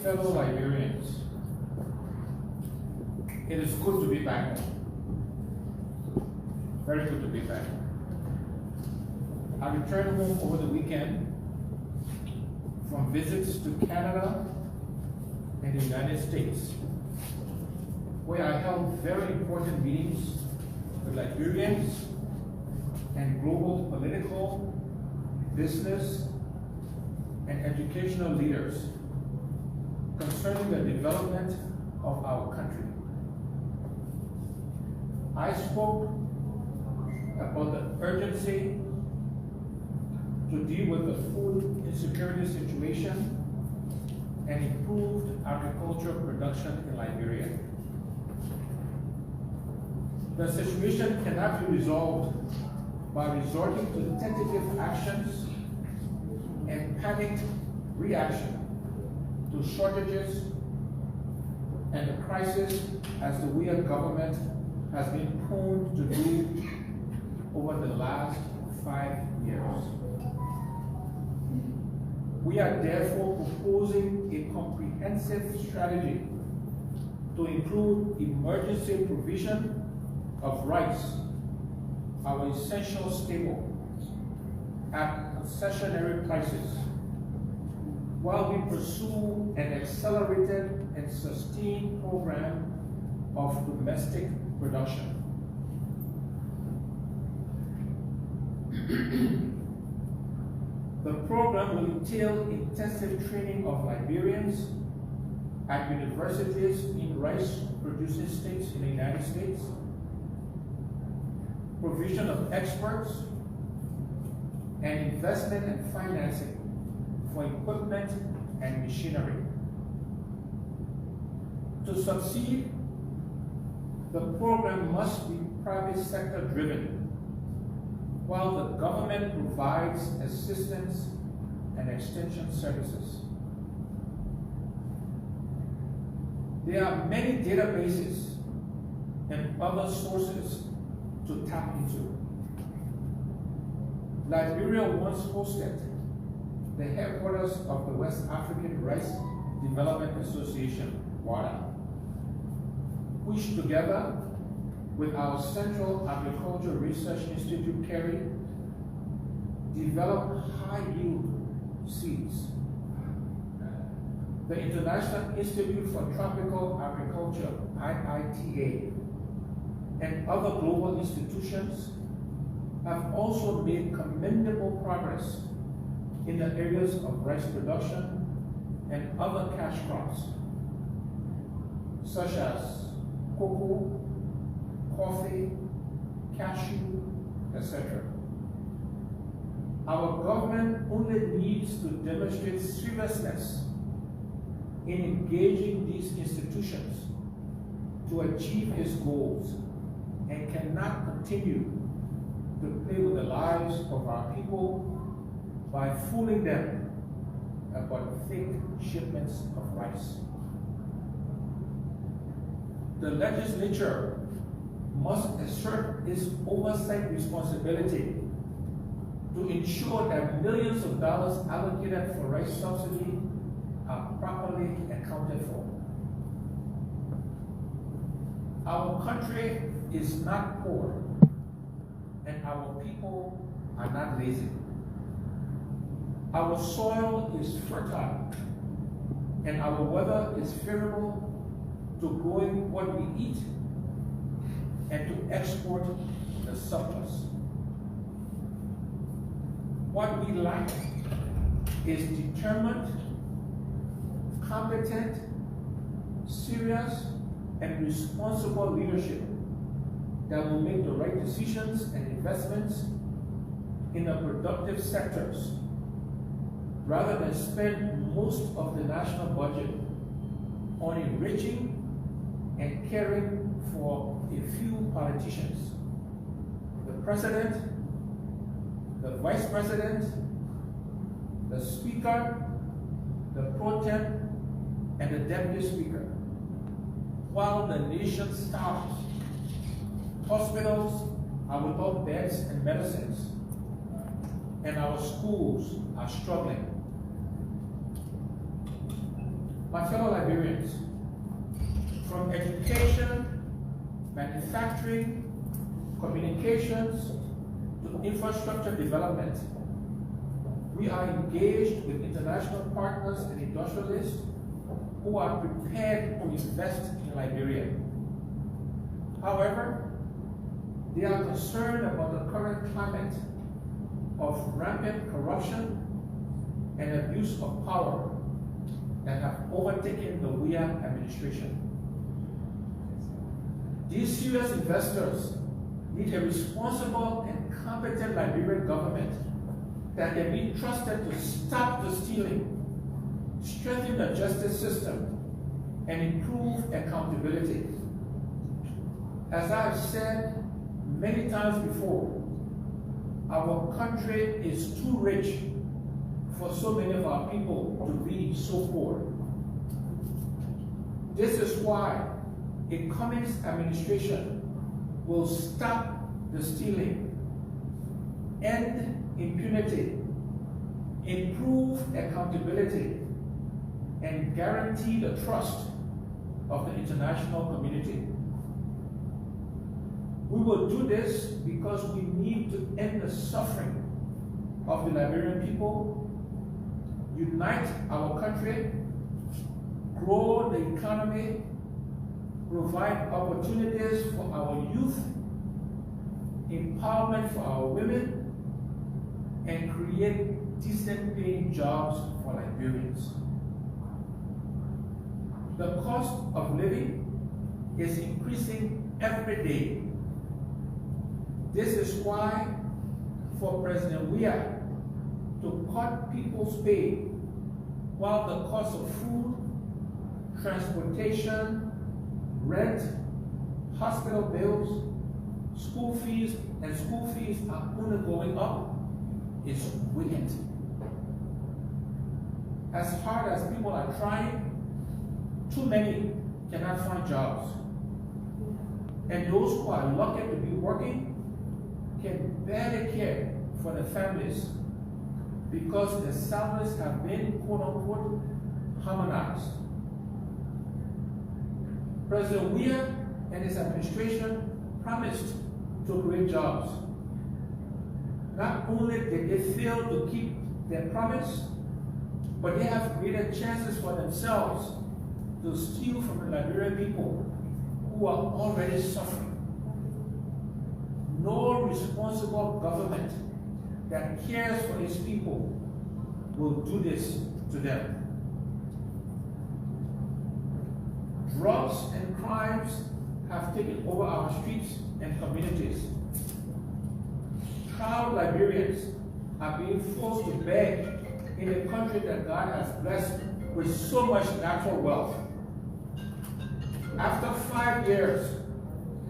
fellow Liberians, it is good to be back. Very good to be back. I returned home over the weekend from visits to Canada and the United States, where I held very important meetings with Liberians and global political, business, and educational leaders concerning the development of our country. I spoke about the urgency to deal with the food insecurity situation and improved agricultural production in Liberia. The situation cannot be resolved by resorting to tentative actions and panicked reaction to shortages and the crisis as the we as government has been prone to do over the last 5 years. We are therefore proposing a comprehensive strategy to include emergency provision of rice, our essential staple, at concessionary prices, while we pursue an accelerated and sustained program of domestic production. The program will entail intensive training of Liberians at universities in rice-producing states in the United States, provision of experts, and investment and financing for equipment and machinery. To succeed, the program must be private sector driven, while the government provides assistance and extension services. There are many databases and other sources to tap into. Liberia once hosted the headquarters of the West African Rice Development Association, WADA, which together with our Central Agriculture Research Institute, CARI, developed high-yield seeds. The International Institute for Tropical Agriculture, IITA, and other global institutions have also made commendable progress in the areas of rice production and other cash crops, such as cocoa, coffee, cashew, etc. Our government only needs to demonstrate seriousness in engaging these institutions to achieve its goals, and cannot continue to play with the lives of our people by fooling them about fake shipments of rice. The legislature must assert its oversight responsibility to ensure that millions of dollars allocated for rice subsidy are properly accounted for. Our country is not poor, and our people are not lazy. Our soil is fertile, and our weather is favorable to growing what we eat and to export the surplus. What we lack is determined, competent, serious, and responsible leadership that will make the right decisions and investments in the productive sectors, rather than spend most of the national budget on enriching and caring for a few politicians. The president, the vice president, the speaker, the pro tem, and the deputy speaker, while the nation starves. Hospitals are without beds and medicines, and our schools are struggling. My fellow Liberians, from education, manufacturing, communications, to infrastructure development, we are engaged with international partners and industrialists who are prepared to invest in Liberia. However, they are concerned about the current climate of rampant corruption and abuse of power that have overtaken the WIA administration. These serious investors need a responsible and competent Liberian government that can be trusted to stop the stealing, strengthen the justice system, and improve accountability. As I have said many times before, our country is too rich for so many of our people to be so poor. This is why a Cummings administration will stop the stealing, end impunity, improve accountability, and guarantee the trust of the international community. We will do this because we need to end the suffering of the Liberian people, unite our country, grow the economy, provide opportunities for our youth, empowerment for our women, and create decent paying jobs for Liberians. The cost of living is increasing every day. This is why, for President WIA to cut people's pay while the cost of food, transportation, rent, hospital bills, school fees are only going up, is wicked. As hard as people are trying, too many cannot find jobs. And those who are lucky to be working can barely care for their families because their salaries have been, quote unquote, harmonized. President WIA and his administration promised to create jobs. Not only did they fail to keep their promise, but they have created chances for themselves to steal from the Liberian people who are already suffering. No responsible government that cares for its people will do this to them. Drugs and crimes have taken over our streets and communities. Proud Liberians are being forced to beg in a country that God has blessed with so much natural wealth. After 5 years,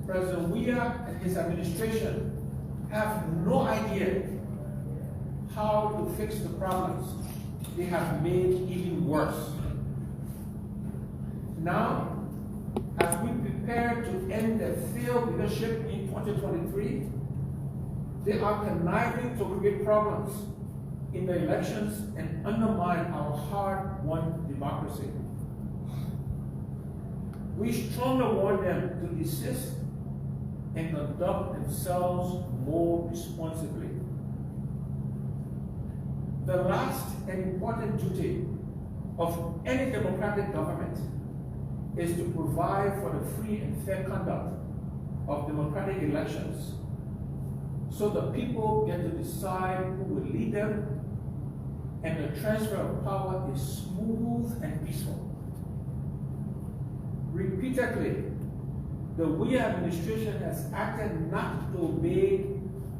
President WIA and his administration have no idea how to fix the problems they have made even worse. Now, as we prepare to end their failed leadership in 2023, they are conniving to create problems in the elections and undermine our hard-won democracy. We strongly warn them to desist and conduct themselves more responsibly. The last and important duty of any democratic government is to provide for the free and fair conduct of democratic elections so the people get to decide who will lead them and the transfer of power is smooth and peaceful. Repeatedly, the WIA administration has acted not to obey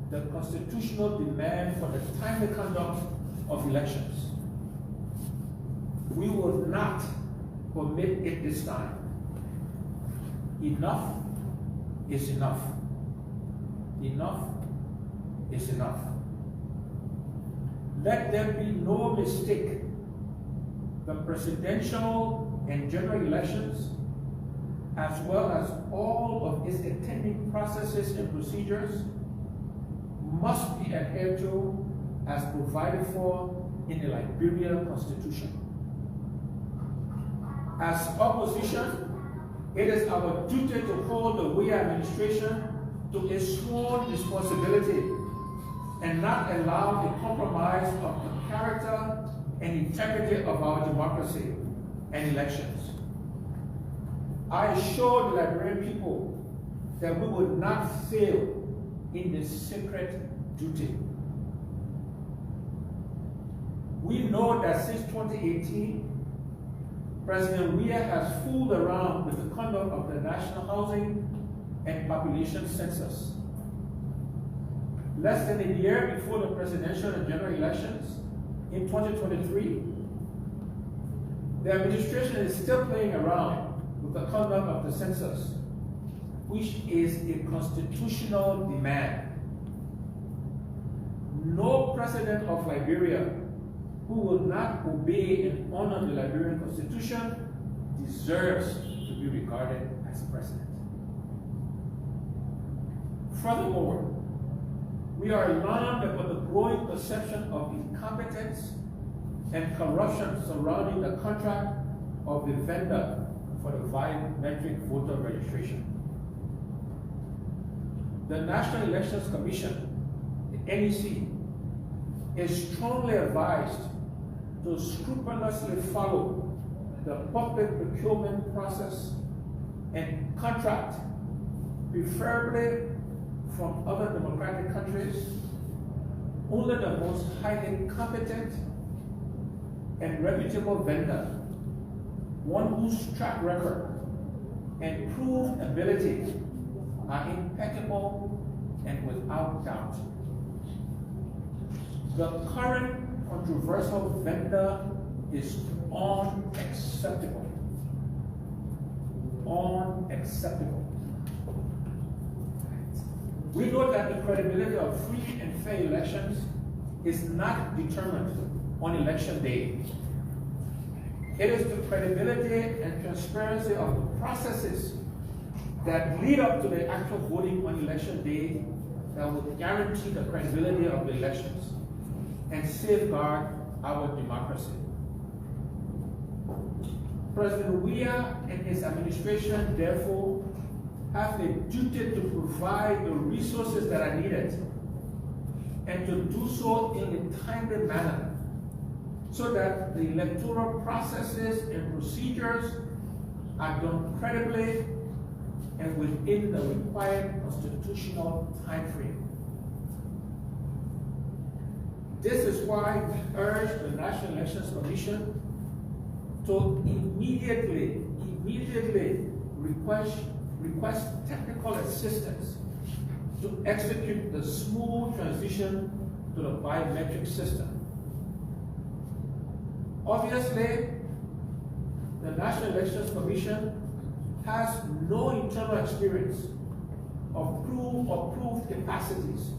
the constitutional demand for the timely conduct of elections. We will not permit it this time. Enough is enough. Enough is enough. Let there be no mistake. The presidential and general elections, as well as all of its attending processes and procedures, must be adhered to as provided for in the Liberian Constitution. As opposition, it is our duty to hold the Weah administration to a sworn responsibility and not allow the compromise of the character and integrity of our democracy and elections. I assure the Liberian people that we would not fail in this sacred duty. We know that since 2018, President Weah has fooled around with the conduct of the National Housing and Population Census. Less than a year before the presidential and general elections in 2023, the administration is still playing around with the conduct of the census, which is a constitutional demand. No president of Liberia who will not obey and honor the Liberian Constitution deserves to be regarded as president. Furthermore, we are alarmed about the growing perception of incompetence and corruption surrounding the contract of the vendor for the biometric voter registration. The National Elections Commission, the NEC, is strongly advised to scrupulously follow the public procurement process and contract, preferably from other democratic countries, only the most highly competent and reputable vendor, one whose track record and proved ability are impeccable and without doubt. The current controversial vendor is unacceptable. Unacceptable. We know that the credibility of free and fair elections is not determined on election day. It is the credibility and transparency of the processes that lead up to the actual voting on election day that will guarantee the credibility of the elections and safeguard our democracy. President Weah and his administration, therefore, have a duty to provide the resources that are needed and to do so in a timely manner so that the electoral processes and procedures are done credibly and within the required constitutional time frame. This is why we urge the National Elections Commission to immediately request technical assistance to execute the smooth transition to the biometric system. Obviously, the National Elections Commission has no internal experience of proved capacities,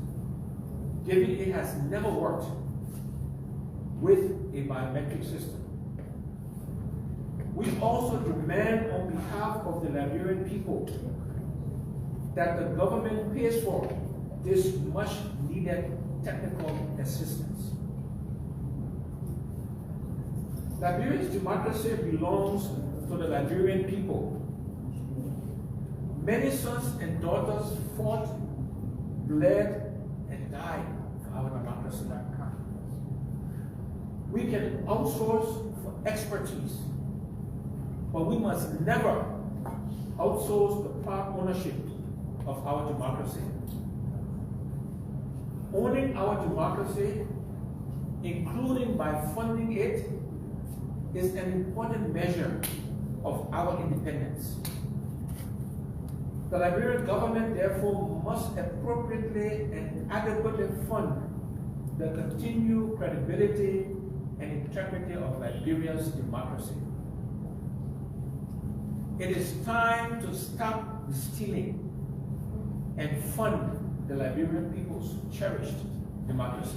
given it has never worked with a biometric system. We also demand on behalf of the Liberian people that the government pays for this much needed technical assistance. Liberia's democracy belongs to the Liberian people. Many sons and daughters fought, bled, and died for our democracy. We can outsource for expertise, but we must never outsource the proud ownership of our democracy. Owning our democracy, including by funding it, is an important measure of our independence. The Liberian government, therefore, must appropriately and adequately fund the continued credibility and integrity of Liberia's democracy. It is time to stop stealing and fund the Liberian people's cherished democracy.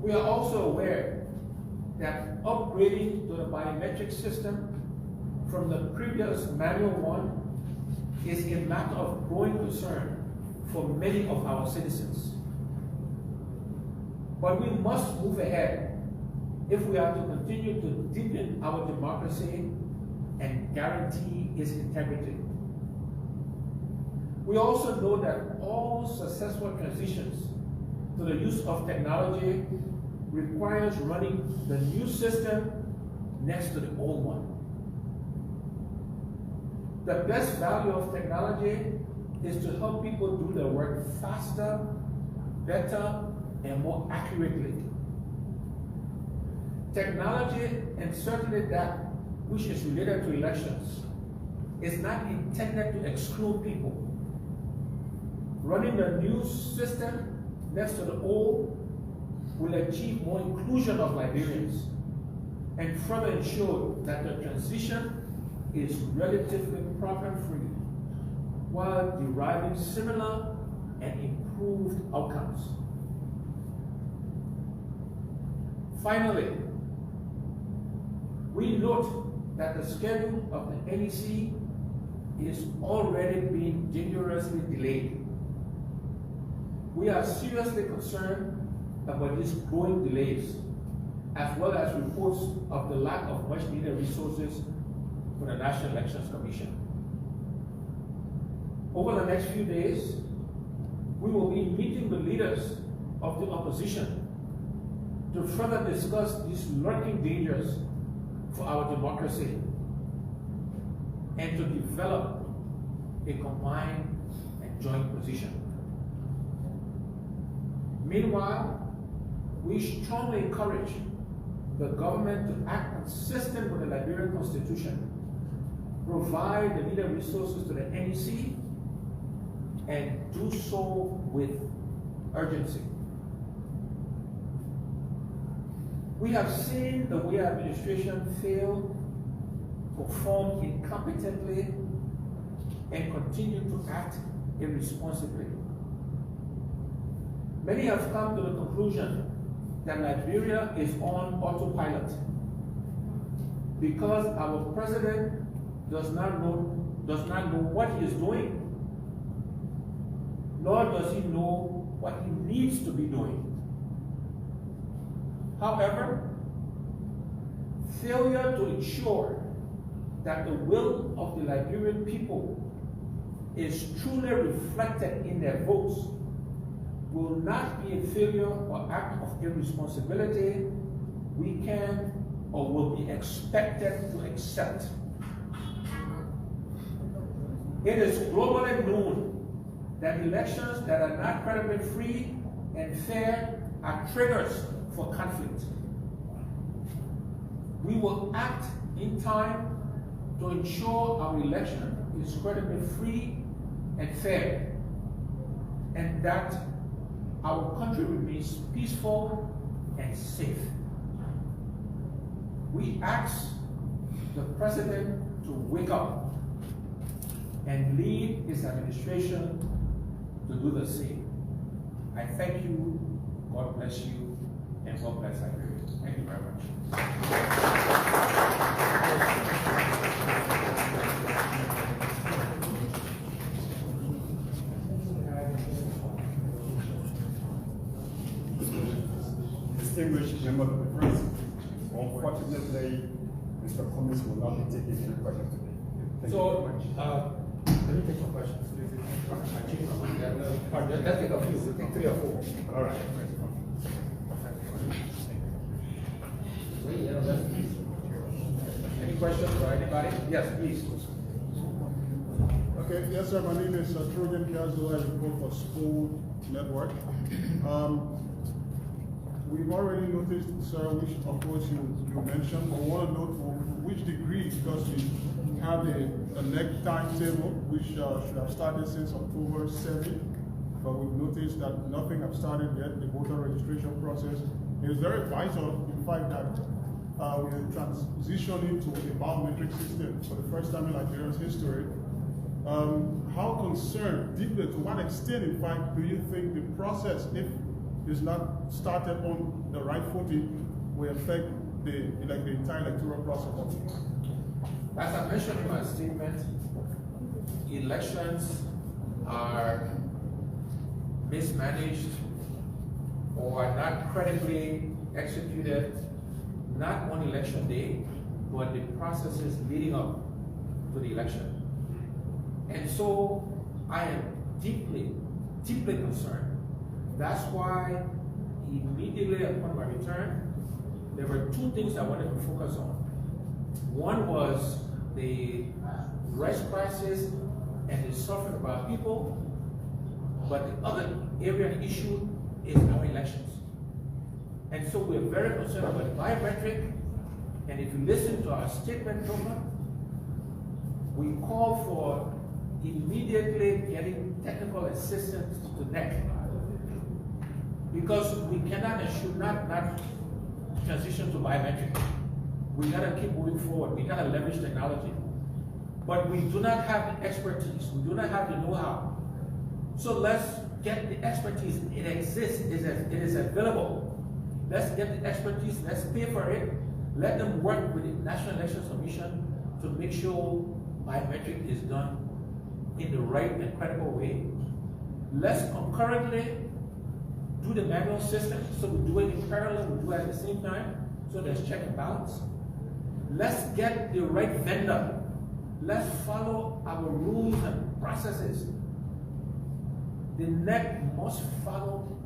We are also aware that upgrading to the biometric system from the previous manual one is a matter of growing concern for many of our citizens. But we must move ahead if we are to continue to deepen democracy and guarantee its integrity. We also know that all successful transitions to the use of technology requires running the new system next to the old one. The best value of technology is to help people do their work faster, better, and more accurately. Technology, and certainly that which is related to elections, is not intended to exclude people. Running the new system next to the old will achieve more inclusion of Liberians and further ensure that the transition is relatively problem-free while deriving similar and improved outcomes. Finally, we note that the schedule of the NEC is already being dangerously delayed. We are seriously concerned about these growing delays, as well as reports of the lack of much needed resources for the National Elections Commission. Over the next few days, we will be meeting the leaders of the opposition to further discuss these lurking dangers for our democracy and to develop a combined and joint position. Meanwhile, we strongly encourage the government to act consistent with the Liberian Constitution, provide the needed resources to the NEC, and do so with urgency. We have seen the way administration failed, perform incompetently, and continue to act irresponsibly. Many have come to the conclusion that Liberia is on autopilot because our president does not know what he is doing, nor does he know what he needs to be doing. However, failure to ensure that the will of the Liberian people is truly reflected in their votes will not be a failure or act of irresponsibility we can or will be expected to accept. It is globally known that elections that are not credibly free and fair are triggers for conflict. We will act in time to ensure our election is credibly free and fair, and that our country remains peaceful and safe. We ask the President to wake up and lead his administration to do the same. I thank you, God bless you, and God bless Liberia. Thank you very much. Distinguished members of the press, unfortunately, Mr. Cummings will not be taking any questions today. Thank you very much. Let me take some questions. Let's take a few. We'll take 3 or 4. All right. Any questions for anybody? Yes, please. Okay, yes, sir. My name is Trojan Piazzo. I report for School Network. We've already noticed, sir, which of course you mentioned, but we want to note for which degree, because we have a next timetable which should have started since October 7th, but we've noticed that nothing has started yet. The voter registration process is very vital, in fact, that we are transitioning to a biometric system for the first time in Liberia's history. How concerned, deeply, to what extent, in fact, do you think the process, if it's not started on the right footing, will affect the entire electoral process? As I mentioned in my statement, elections are mismanaged or not credibly executed, not on election day, but the processes leading up to the election. And so I am deeply, deeply concerned. That's why immediately upon my return, there were two things I wanted to focus on. One was the rice crisis and the suffering of our people, but the other area and issue is our elections. And so we're very concerned about the biometric, and if you listen to our statement program, we call for immediately getting technical assistance to NEC, because we cannot and should not transition to biometric. We gotta keep moving forward. We gotta leverage technology. But we do not have the expertise. We do not have the know-how. So let's get the expertise. It exists. It is available. Let's get the expertise. Let's pay for it. Let them work with the National Elections Commission to make sure biometric is done in the right and credible way. Let's concurrently do the manual system, so we do it in parallel, we do it at the same time, so there's check and balance. Let's get the right vendor. Let's follow our rules and processes. The NEC must follow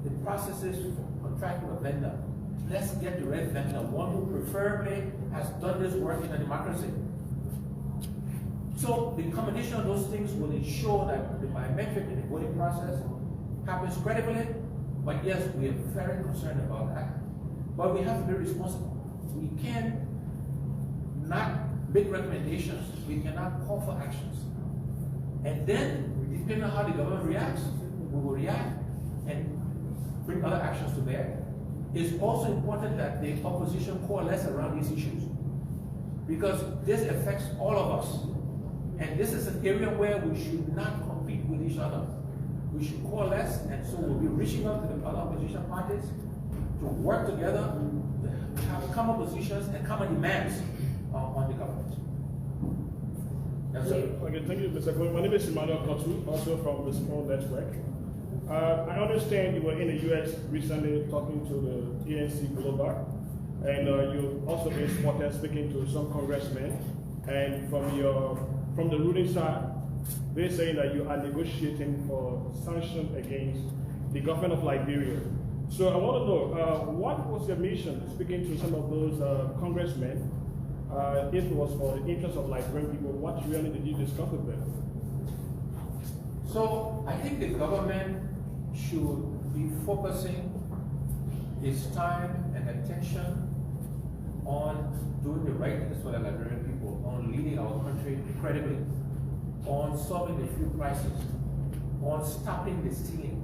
the processes for contracting a vendor. Let's get the right vendor, one who preferably has done this work in a democracy. So the combination of those things will ensure that the biometric and the voting process happens credibly. But yes, we are very concerned about that. But we have to be responsible. We can not make recommendations. We cannot call for actions. And then, depending on how the government reacts, we will react and bring other actions to bear. It's also important that the opposition coalesce around these issues, because this affects all of us. And this is an area where we should not compete with each other. We should coalesce, and so we'll be reaching out to the other opposition parties to work together, to have common positions and common demands on the government. That's it. Okay, thank you, Mr. Cohen. My name is Emmanuel Kotu, also from the Small Network. I understand you were in the U.S. recently talking to the ANC Global, and you've also been spotted speaking to some congressmen, and from the ruling side, they're saying that you are negotiating for sanctions against the government of Liberia. So I want to know, what was your mission speaking to some of those congressmen? If it was for the interest of Liberian people, what really did you discuss with them? So I think the government should be focusing its time and attention on doing the right things for the Liberian people, on leading our country credibly, on solving the food crisis, on stopping the stealing.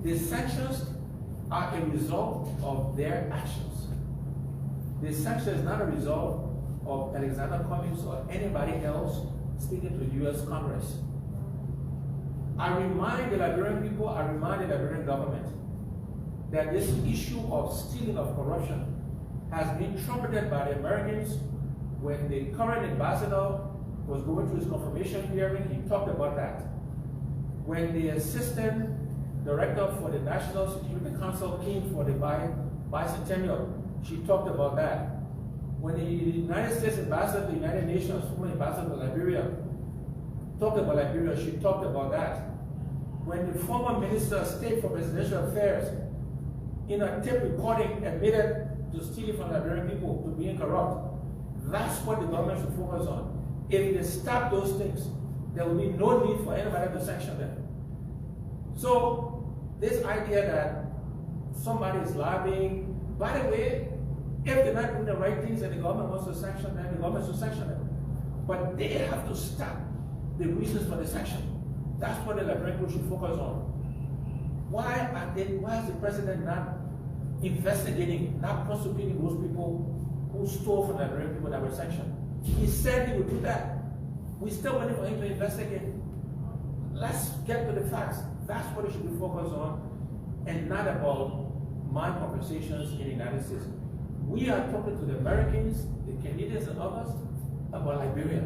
The sanctions are a result of their actions. The sanction is not a result of Alexander Cummings or anybody else speaking to the U.S. Congress. I remind the Liberian people, I remind the Liberian government that this issue of stealing, of corruption, has been trumpeted by the Americans. When the current ambassador was going through his confirmation hearing, he talked about that. When the assistant director for the National Security Council came for the bicentennial, she talked about that. When the United States ambassador to the United Nations, former ambassador to Liberia, talked about Liberia, she talked about that. When the former Minister of State for Presidential Affairs, in a tape recording, admitted to stealing from Liberian people, to being corrupt, that's what the government should focus on. If they stop those things, there will be no need for anybody to sanction them. So, this idea that somebody is lobbying, by the way, if they're not doing the right things and the government wants to sanction them, the government should sanction them. But they have to stop the reasons for the sanction. That's what the Liberian people should focus on. Why is the president not investigating, not prosecuting those people who stole from the Liberian people that were sanctioned? He said he would do that. We're still waiting for him to investigate. Let's get to the facts. That's what it should be focused on, and not about my conversations in the United States. We are talking to the Americans, the Canadians, and others about Liberia,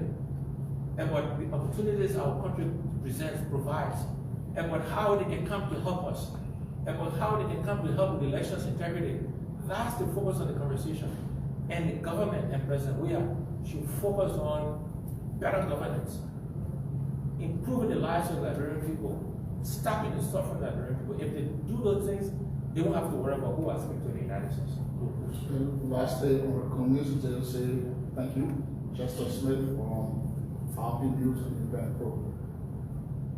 and what the opportunities our country provides, and what how they can come to help us, and what how they can come to help with elections integrity. That's the focus of the conversation. And the government and President Weah should focus on better governance, improving the lives of Liberian people, stopping the suffering of Liberian people. If they do those things, they won't have to worry about who aspect to the United States. Lastly, on community, to say thank you, Justice Smith, from our News and Independent Program.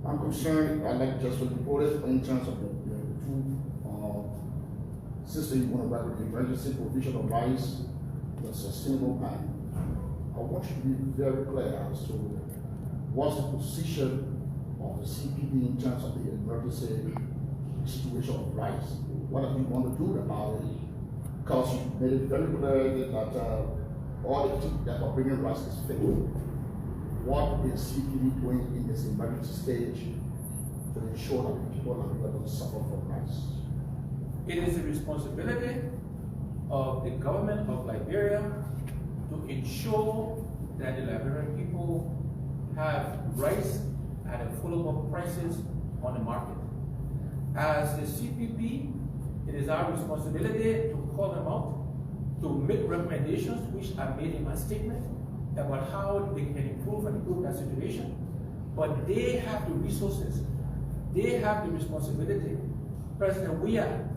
I'm concerned, I like just what you reported in terms of the two systems you want to write with the emergency provision of rice, the sustainable plan. I want you to be very clear as to what's the position of the CPD in terms of the emergency situation of rice. What do you want to do about it? Because you made it very clear that all the people that are bringing rice is fake. What is CPD doing in this emergency stage to ensure that people are not going to suffer from rice? It is the responsibility of the government of Liberia to ensure that the Liberian people have rice at affordable prices on the market. As the CPP, it is our responsibility to call them out, to make recommendations which are made in my statement about how they can improve and improve that situation. But they have the resources, they have the responsibility. President Weah,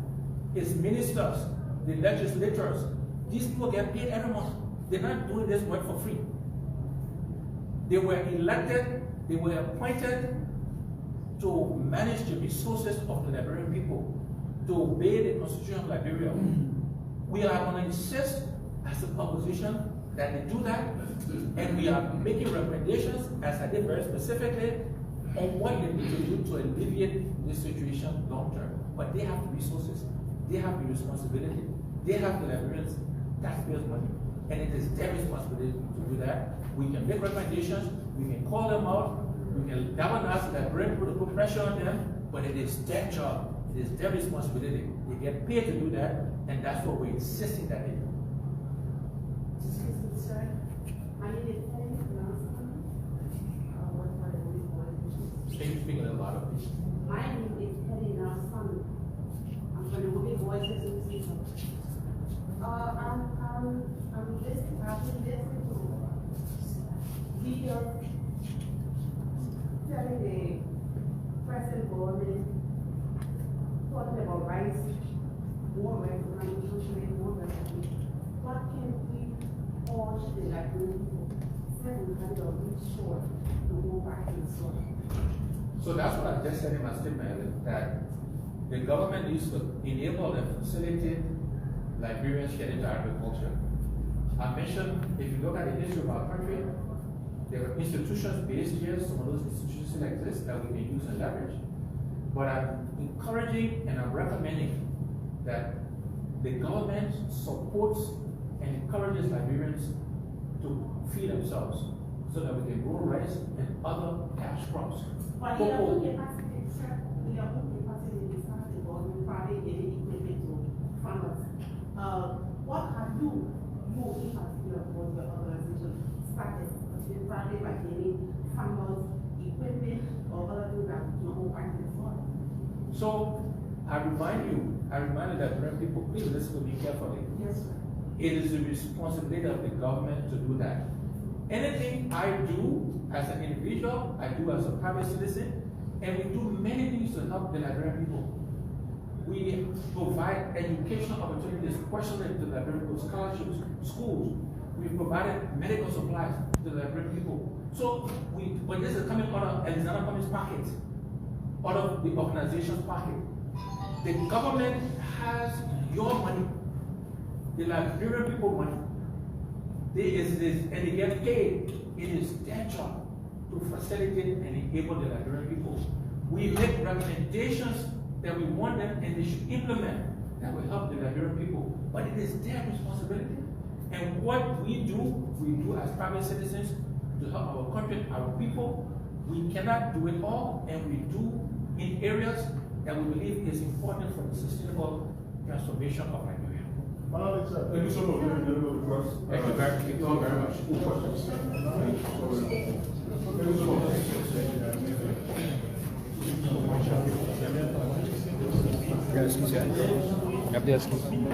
his ministers, the legislators, these people get paid every month. They're not doing this work for free. They were elected, they were appointed to manage the resources of the Liberian people, to obey the Constitution of Liberia. We are going to insist as an opposition that they do that, and we are making recommendations, as I did very specifically, on what they need to do to alleviate this situation long term. But they have the resources, they have the responsibility, they have the Liberians, taxpayers' money, and it is their responsibility to do that. We can make recommendations, we can call them out, we can galvanize the Liberian people to put pressure on them, but it is their job, it is their responsibility. They get paid to do that, and that's what we're insisting that they do. Sir, my name is Benedict Cummings Jr. Can you speak a little louder, please? My name is Benedict Cummings Jr. I'm from the Women Voices Institute. I've been listening to videos telling the present government talking about rice, more rice, more rice. What can we all should like doing certain kind of reach short to go back in the soil? So that's what I just said in my statement, that the government needs to enable and facilitate Liberians get into agriculture. I mentioned, if you look at the history of our country, there are institutions based here, some of those institutions still exist that we can use and leverage. But I'm encouraging and I'm recommending that the government supports and encourages Liberians to feed themselves so that we can grow rice and other cash crops. But we are only capacity, sir. We are only capacity to start the government probably getting equipment to farmers. What have you in particular for your organization started? Probably by getting farmers equipment or other things that you know back in the soil. So I remind you that people, please listen to me carefully. Yes, sir. It is the responsibility of the government to do that. Anything I do as an individual, I do as a private citizen, and we do many things to help the Liberian people. We provide educational opportunities, especially to the Liberian people, scholarships, schools. We provided medical supplies to the Liberian people. So when this is coming out of Alexander Cummings' pocket, out of the organization's pocket, the government has your money, the Liberian people money. And they get paid. It is their job to facilitate and enable the Liberian people. We make recommendations that we want them and they should implement that will help the Liberian people. But it is their responsibility. And what we do as private citizens to help our country, our people. We cannot do it all, and we do in areas that we believe is important for the sustainable transformation of Liberia. Thank you so much. Thank you very much. Excuse me.